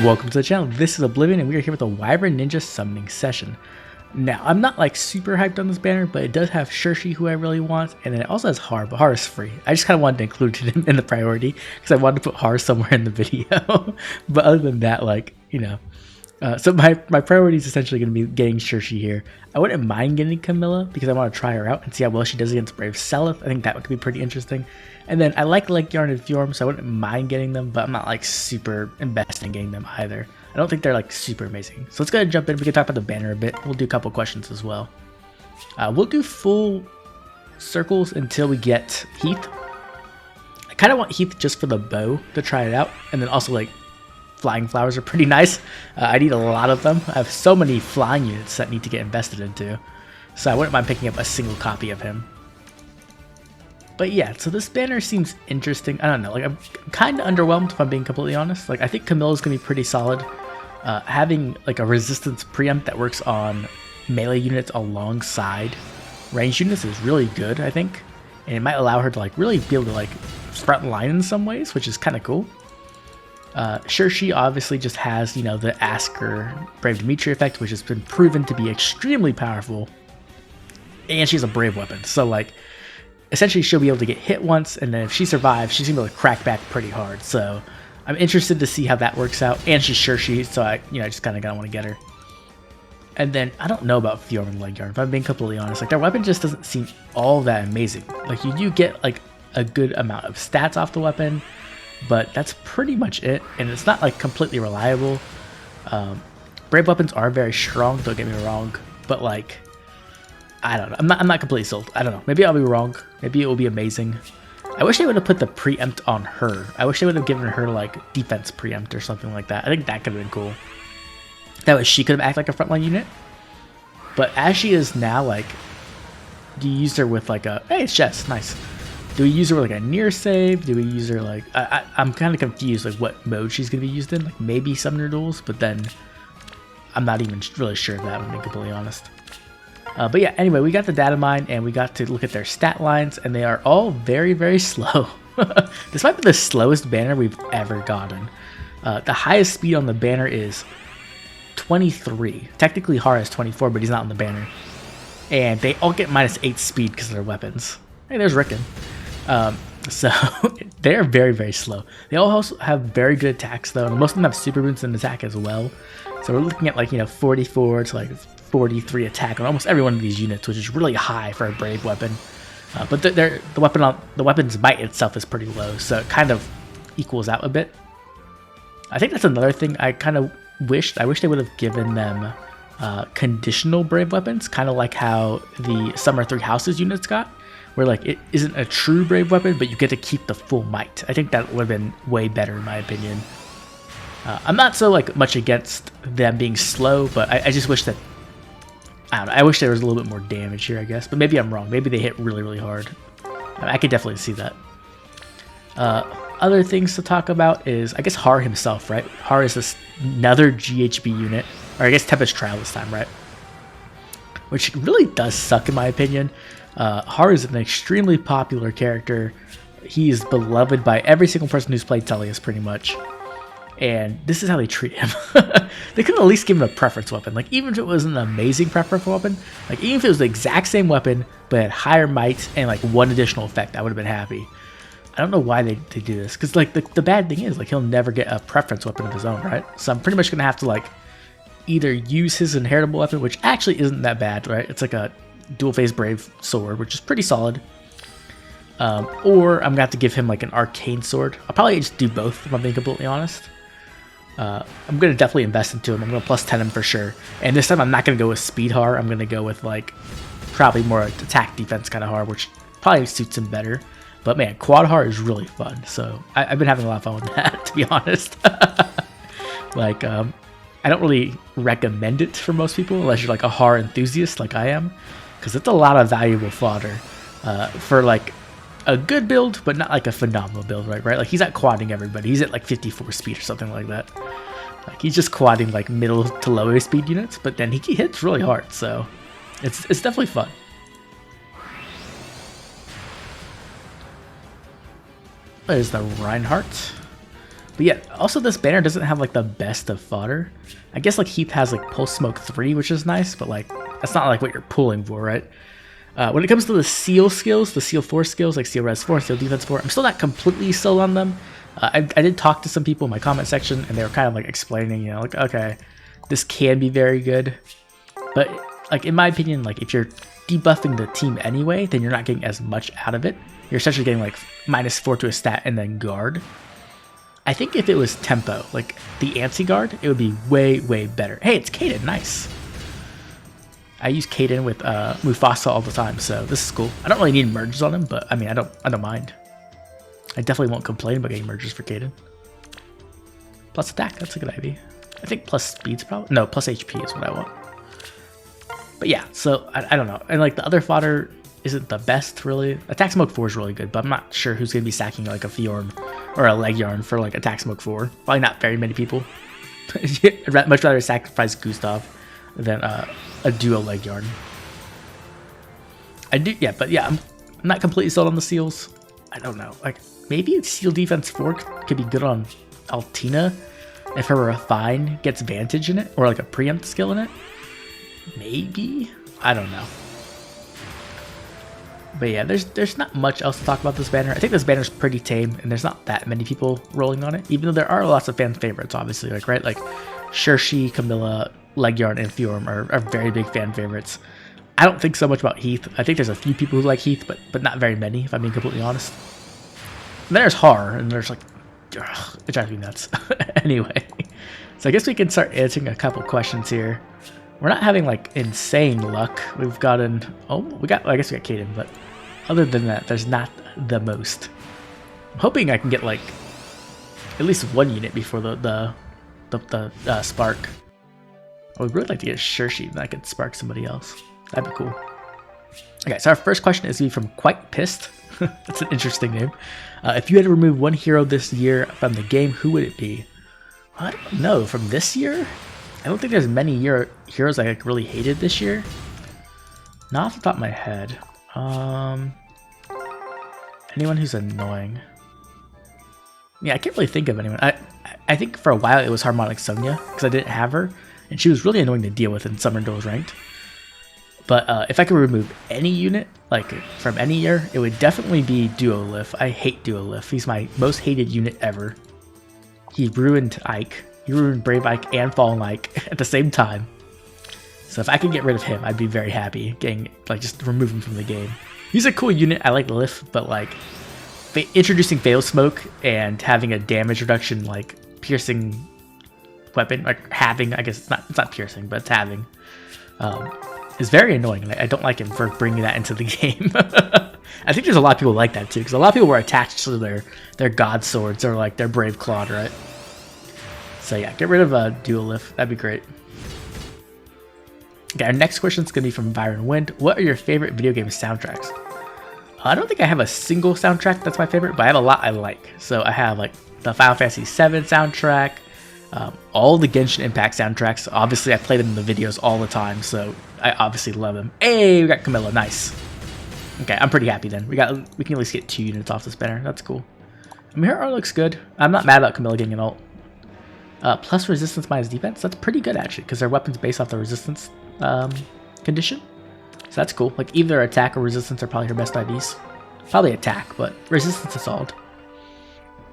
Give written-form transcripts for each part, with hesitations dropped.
Welcome to the channel. This is Oblivion and we are here with the Wyvern Ninja summoning session. Now, I'm not like super hyped on this banner, but it does have Cherche, who I really want, and then it also has Haar, but Haar is free. I just kind of wanted to include him in the priority because I wanted to put Haar somewhere in the video. But other than that, like, you know, so my priority is essentially going to be getting Cherche here. I wouldn't mind getting Camilla because I want to try her out and see how well she does against Brave Selith. I think that could be pretty interesting. And then I like Laegjarn and Fjorm, so I wouldn't mind getting them, but I'm not like super invested in getting them either. I don't think they're like super amazing. So let's go ahead and jump in. We can talk about the banner a bit. We'll do a couple questions as well. We'll do full circles until we get Heath. I kind of want Heath just for the bow to try it out, and then also like flying flowers are pretty nice. I need a lot of them. I have so many flying units that need to get invested into, so I wouldn't mind picking up a single copy of him. But yeah, so this banner seems interesting. I don't know, like I'm kind of underwhelmed if I'm being completely honest. Like I think Camilla's gonna be pretty solid. Having like a resistance preempt that works on melee units alongside ranged units is really good, I think. And it might allow her to like really be able to like front line in some ways, which is kind of cool. Cherche obviously just has, you know, the Asker Brave Dimitri effect, which has been proven to be extremely powerful. And she's a brave weapon, so like essentially she'll be able to get hit once, and then if she survives, she's gonna be able to crack back pretty hard. So I'm interested to see how that works out. And she's Cherche, so I just kind of want to get her. And then I don't know about Fjorm and Laegjarn, if I'm being completely honest. Like their weapon just doesn't seem all that amazing. Like you do get like a good amount of stats off the weapon, but that's pretty much it. And it's not like completely reliable. Brave weapons are very strong, don't get me wrong, but like I don't know. I'm not completely sold. I don't know. Maybe I'll be wrong. Maybe it will be amazing. I wish they would have put the preempt on her. I wish they would have given her like defense preempt or something like that. I think that could have been cool. That way she could have acted like a frontline unit. But as she is now, like, do you use her with like a, hey, it's Jess, nice. Do we use her with like a near save? Do we use her like, I'm kind of confused like what mode she's going to be used in. Like maybe Summoner Duels, but then I'm not even really sure of that, if I'm being completely honest. But yeah, anyway, we got the data mine and we got to look at their stat lines, and they are all very, very slow. This might be the slowest banner we've ever gotten. The highest speed on the banner is 23. Technically, Haar has 24, but he's not on the banner. And they all get -8 speed because of their weapons. Hey, there's Rickon. So they're very, very slow. They all also have very good attacks though, and most of them have super boosts in attack as well. So we're looking at like, you know, 44 to like 43 attack on almost every one of these units, which is really high for a brave weapon. But the weapon's bite itself is pretty low, so it kind of equals out a bit. I think that's another thing I kind of wished. I wish they would have given them conditional brave weapons, kind of like how the Summer 3 Houses units got, where like it isn't a true brave weapon, but you get to keep the full might. I think that would have been way better in my opinion. I'm not so like much against them being slow, but I just wish that, I don't know, I wish there was a little bit more damage here, I guess. But maybe I'm wrong. Maybe they hit really, really hard. I could definitely see that. Other things to talk about is, I guess, Haar himself, right? Haar is another GHB unit. Or I guess Tempest Trial this time, right? Which really does suck in my opinion. Haar is an extremely popular character. He is beloved by every single person who's played Tellius, pretty much. And this is how they treat him. They could at least give him a preference weapon. Like, even if it was an amazing preference weapon, like, even if it was the exact same weapon, but had higher might and, like, one additional effect, I would have been happy. I don't know why they do this. Because, like, the bad thing is, like, he'll never get a preference weapon of his own, right? So I'm pretty much going to have to, like, either use his inheritable weapon, which actually isn't that bad, right? It's like a dual-phase brave sword, which is pretty solid. Or I'm going to have to give him, like, an arcane sword. I'll probably just do both, if I'm being completely honest. I'm going to definitely invest into him. I'm going to plus 10 him for sure. And this time I'm not going to go with speed Haar. I'm going to go with like probably more attack defense kind of Haar, which probably suits him better. But man, quad Haar is really fun. So I've been having a lot of fun with that, to be honest. Like, I don't really recommend it for most people unless you're like a Haar enthusiast like I am. Because it's a lot of valuable fodder for like a good build, but not like a phenomenal build, right? Like he's not quadding everybody. He's at like 54 speed or something like that. Like he's just quadding like middle to lower speed units, but then he hits really hard, so it's definitely fun. There's the Reinhardt. But yeah, also this banner doesn't have like the best of fodder. I guess like Heath has like Pulse Smoke 3, which is nice, but like that's not like what you're pulling for, right? When it comes to the Seal skills, the Seal 4 skills, like Seal Res 4, Seal Defense 4, I'm still not completely sold on them. I did talk to some people in my comment section, and they were kind of like explaining, you know, like, okay, this can be very good. But like in my opinion, like if you're debuffing the team anyway, then you're not getting as much out of it. You're essentially getting like -4 to a stat and then guard. I think if it was tempo, like the anti-guard, it would be way, way better. Hey, it's Kaden, nice. I use Kaden with Mufasa all the time, so this is cool. I don't really need merges on him, but I mean, I don't mind. I definitely won't complain about getting merges for Kaden. Plus attack, that's a good idea. I think plus speed's probably, no, plus HP is what I want. But yeah, so I don't know. And like the other fodder isn't the best really. Attack Smoke 4 is really good, but I'm not sure who's gonna be sacking like a Fjorm or a Laegjarn for like Attack Smoke 4. Probably not very many people. I'd much rather sacrifice Gustav than a duo Laegjarn. I do, yeah, but yeah, I'm not completely sold on the seals. I don't know, like maybe Seal Defense 4 could be good on Altina if her Refine gets Vantage in it, or like a Preempt skill in it. Maybe, I don't know. But yeah, there's not much else to talk about this banner. I think this banner's pretty tame, and there's not that many people rolling on it, even though there are lots of fan favorites, obviously, like, right? Like, Cherche, Camilla, Laegjarn, and Fjorm are very big fan favorites. I don't think so much about Heath. I think there's a few people who like Heath, but not very many, if I'm being completely honest. And then there's Haar, and there's like, ugh, it drives me nuts. Anyway, so I guess we can start answering a couple questions here. We're not having like insane luck. We've gotten, oh, I guess we got Kaden, but other than that, there's not the most. I'm hoping I can get like at least one unit before the spark. I would really like to get a Cherche, and I could spark somebody else. That'd be cool. Okay, so our first question is going to be from Quite Pissed. That's an interesting name. If you had to remove one hero this year from the game, who would it be? I don't know. From this year? I don't think there's many heroes I like really hated this year. Not off the top of my head. Anyone who's annoying. Yeah, I can't really think of anyone. I think for a while it was Harmonic Sonya, because I didn't have her, and she was really annoying to deal with in Summer Duels Ranked. But if I could remove any unit, like from any year, it would definitely be Duolith. I hate Duolith. He's my most hated unit ever. He ruined Ike. He ruined Brave Ike and Fallen Ike at the same time. So if I could get rid of him, I'd be very happy getting, like, just remove him from the game. He's a cool unit. I like Lith, but like introducing Fail Smoke and having a damage reduction, like piercing weapon, like having, I guess it's not piercing, but it's having, is very annoying. I don't like him for bringing that into the game. I think there's a lot of people like that too, because a lot of people were attached to their God Swords or like their Brave Claude, right? So yeah, get rid of Duolith. That'd be great. Okay, our next question is going to be from Byron Wind. What are your favorite video game soundtracks? I don't think I have a single soundtrack that's my favorite, but I have a lot I like. So I have like the Final Fantasy VII soundtrack, all the Genshin Impact soundtracks. Obviously, I play them in the videos all the time, so I obviously love them. Hey, we got Camilla, nice. Okay, I'm pretty happy then. We can at least get 2 units off this banner. That's cool. I mean, her art looks good. I'm not mad about Camilla getting an ult. Plus resistance minus defense. That's pretty good actually, because their weapons based off the resistance condition. So that's cool. Like either attack or resistance are probably her best IVs. Probably attack, but resistance is solid.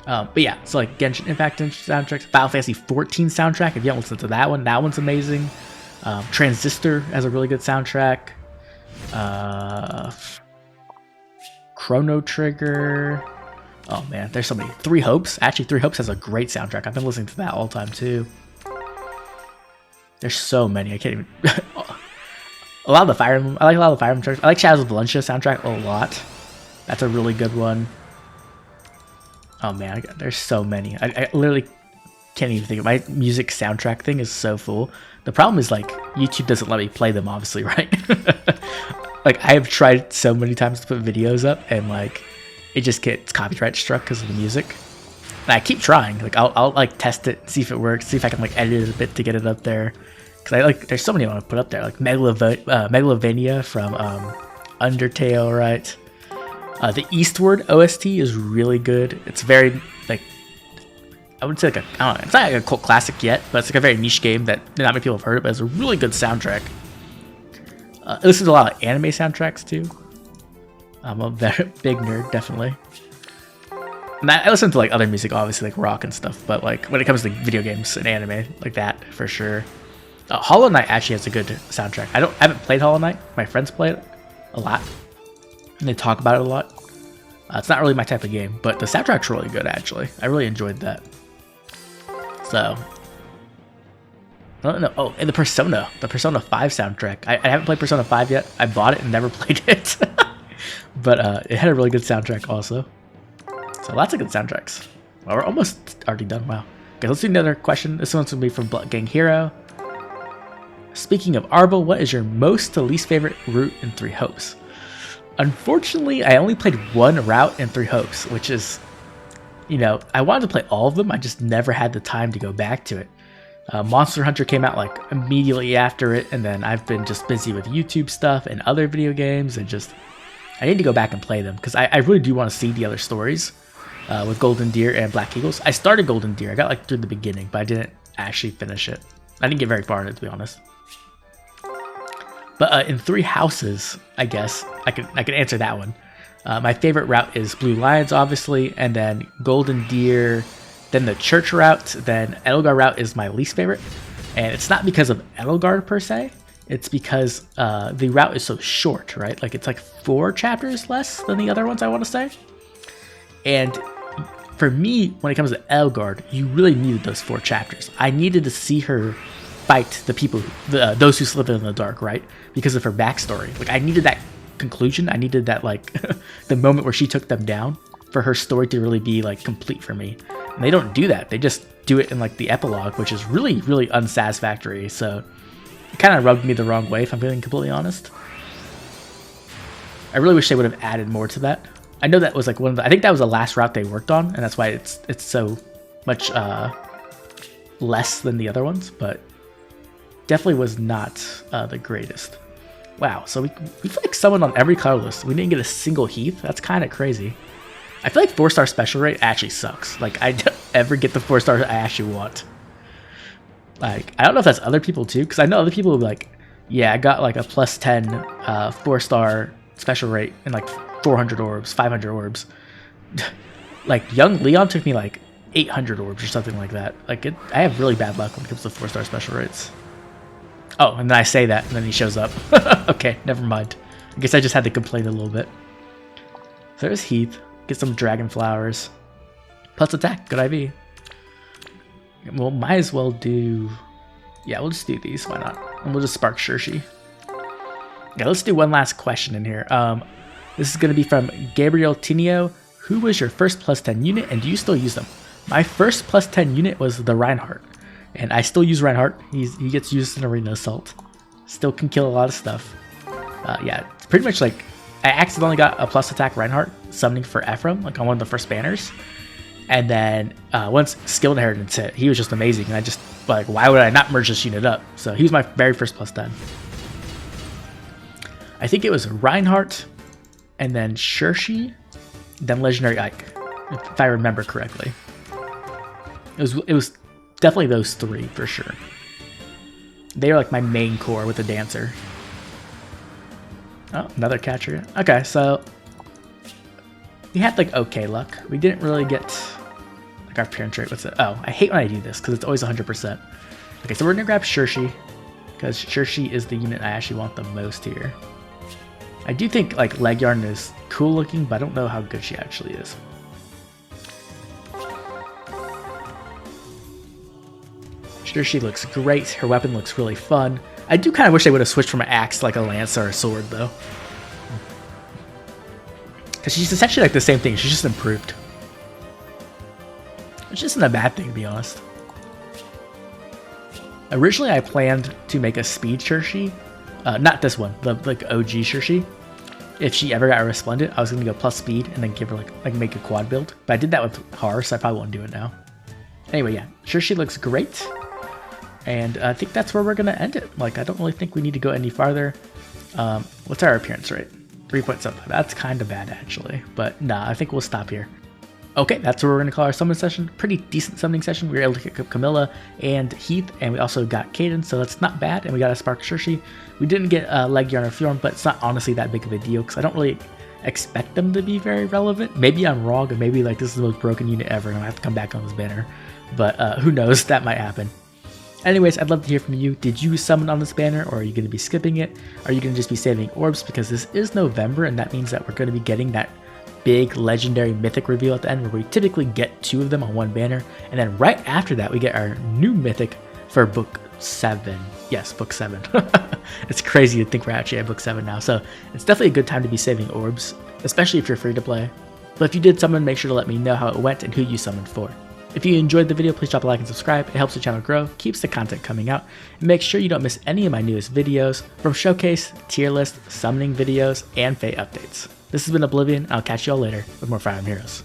But yeah, so like Genshin Impact soundtracks, Final Fantasy XIV soundtrack. If you haven't listened to that one's amazing. Transistor has a really good soundtrack. Chrono Trigger. Oh man, there's so many. 3 Hopes. Actually, 3 Hopes has a great soundtrack. I've been listening to that all the time too. There's so many. I can't even. A lot of the Fire Emblem. I like a lot of the Fire Emblem tracks. I like Shadows of Valencia soundtrack a lot. That's a really good one. Oh man, there's so many. I literally can't even think of my music soundtrack thing is so full. The problem is like YouTube doesn't let me play them, obviously, right? Like I have tried so many times to put videos up, and like it just gets copyright struck because of the music. And I keep trying. Like I'll like test it, see if it works, see if I can like edit it a bit to get it up there. Because I like there's so many I want to put up there, like Megalovania from Undertale, right? The Eastward OST is really good. It's very, like, I wouldn't say like I don't know, it's not like a cult classic yet, but it's like a very niche game that not many people have heard of, but it's a really good soundtrack. I listen to a lot of anime soundtracks too. I'm a very big nerd, definitely. And I listen to like other music, obviously, like rock and stuff, but like when it comes to like, video games and anime, like that for sure. Hollow Knight actually has a good soundtrack. I haven't played Hollow Knight. My friends play it a lot, and they talk about it a lot. It's not really my type of game, but the soundtrack's really good actually. I really enjoyed that. So, I don't know. Oh, and the Persona 5 soundtrack. I haven't played Persona 5 yet. I bought it and never played it, but it had a really good soundtrack also. So lots of good soundtracks. Well, we're almost already done. Wow. Okay, let's do another question. This one's gonna be from Blood Gang Hero. Speaking of Arbol, what is your most to least favorite route in Three Hopes? Unfortunately, I only played one route in Three Hopes, which is, you know, I wanted to play all of them. I just never had the time to go back to it. Monster Hunter came out like immediately after it, and then I've been just busy with YouTube stuff and other video games, and just I need to go back and play them because I really do want to see the other stories with Golden Deer and Black Eagles. I started Golden Deer. I got like through the beginning, but I didn't actually finish it. I didn't get very far in it, to be honest. But in Three Houses, I guess I can answer that one. My favorite route is Blue Lions, obviously, and then Golden Deer, then the Cherche route, then Edelgard route is my least favorite. And it's not because of Edelgard per se, it's because the route is so short, right? Like it's like 4 chapters less than the other ones, I want to say. And for me, when it comes to Edelgard, you really needed those 4 chapters. I needed to see her fight the people, those who slip in the dark, right? Because of her backstory. Like I needed that conclusion. I needed that like the moment where she took them down for her story to really be like complete for me. And they don't do that. They just do it in like the epilogue, which is really, really unsatisfactory. So it kind of rubbed me the wrong way, if I'm being completely honest. I really wish they would have added more to that. I know that was like one of the, I think that was the last route they worked on, and that's why it's so much less than the other ones, but definitely was not the greatest. Wow, so we feel like someone on every color list. We didn't get a single Heath. That's kind of crazy. I feel like 4-star special rate actually sucks. Like I don't ever get the 4-star I actually want. Like I don't know if that's other people too, because I know other people will be like, yeah, I got like a plus 10 4-star special rate and like 400 orbs, 500 orbs. Like young Leon took me like 800 orbs or something like that. Like I have really bad luck when it comes to 4-star special rates. Oh, and then I say that, and then he shows up. Okay, never mind. I guess I just had to complain a little bit. So there's Heath. Get some dragon flowers. Plus attack. Good IV. Well, might as well do... Yeah, we'll just do these. Why not? And we'll just spark Cherche. Yeah, let's do one last question in here. This is going to be from Gabriel Tinio. Who was your first plus 10 unit, and do you still use them? My first plus 10 unit was the Reinhardt. And I still use Reinhardt. He gets used in Arena Assault. Still can kill a lot of stuff. Yeah, it's pretty much like... I accidentally got a plus attack Reinhardt summoning for Ephraim, like on one of the first banners. And then once Skill Inheritance hit, he was just amazing. And I just, like, why would I not merge this unit up? So he was my very first plus 10. I think it was Reinhardt, and then Cherche, then Legendary Ike, if I remember correctly. It was definitely those 3 for sure. They are like my main core with the Dancer. Oh, another catcher. Okay, so we had like okay luck. We didn't really get like our appearance rate. What's it? Oh, I hate when I do this because it's always 100%. Okay, so we're gonna grab Cherche because Cherche is the unit I actually want the most here. I do think like Laegjarn is cool looking, but I don't know how good she actually is. Cherche looks great. Her weapon looks really fun. I do kind of wish they would have switched from an axe to like a lance or a sword though. Because she's essentially like the same thing. She's just improved. Which isn't a bad thing, to be honest. Originally, I planned to make a speed Cherche. Not this one, the like OG Cherche. If she ever got a Resplendent, I was going to go plus speed and then give her like make a quad build. But I did that with Haar, so I probably won't do it now. Anyway, yeah, Cherche looks great. And I think that's where we're going to end it. Like, I don't really think we need to go any farther. What's our appearance rate? 3.75. That's kind of bad actually, but nah, I think we'll stop here. Okay, that's what we're going to call our summon session. Pretty decent summoning session. We were able to pick up Camilla and Heath, and we also got Caden, so that's not bad. And we got a Spark Cherche. We didn't get Laegjarn or Fjorm, but it's not honestly that big of a deal because I don't really expect them to be very relevant. Maybe I'm wrong, and maybe like this is the most broken unit ever, and I have to come back on this banner. But who knows? That might happen. Anyways, I'd love to hear from you. Did you summon on this banner, or are you going to be skipping it? Are you going to just be saving orbs? Because this is November, and that means that we're going to be getting that big legendary mythic reveal at the end where we typically get 2 of them on one banner, and then right after that we get our new mythic for book 7. Yes, book 7. It's crazy to think we're actually at book 7 now, so it's definitely a good time to be saving orbs, especially if you're free to play. But if you did summon, make sure to let me know how it went and who you summoned for. If you enjoyed the video, please drop a like and subscribe. It helps the channel grow, keeps the content coming out, and make sure you don't miss any of my newest videos, from showcase, tier list, summoning videos, and Fate updates. This has been Oblivion. I'll catch you all later with more Fire Emblem Heroes.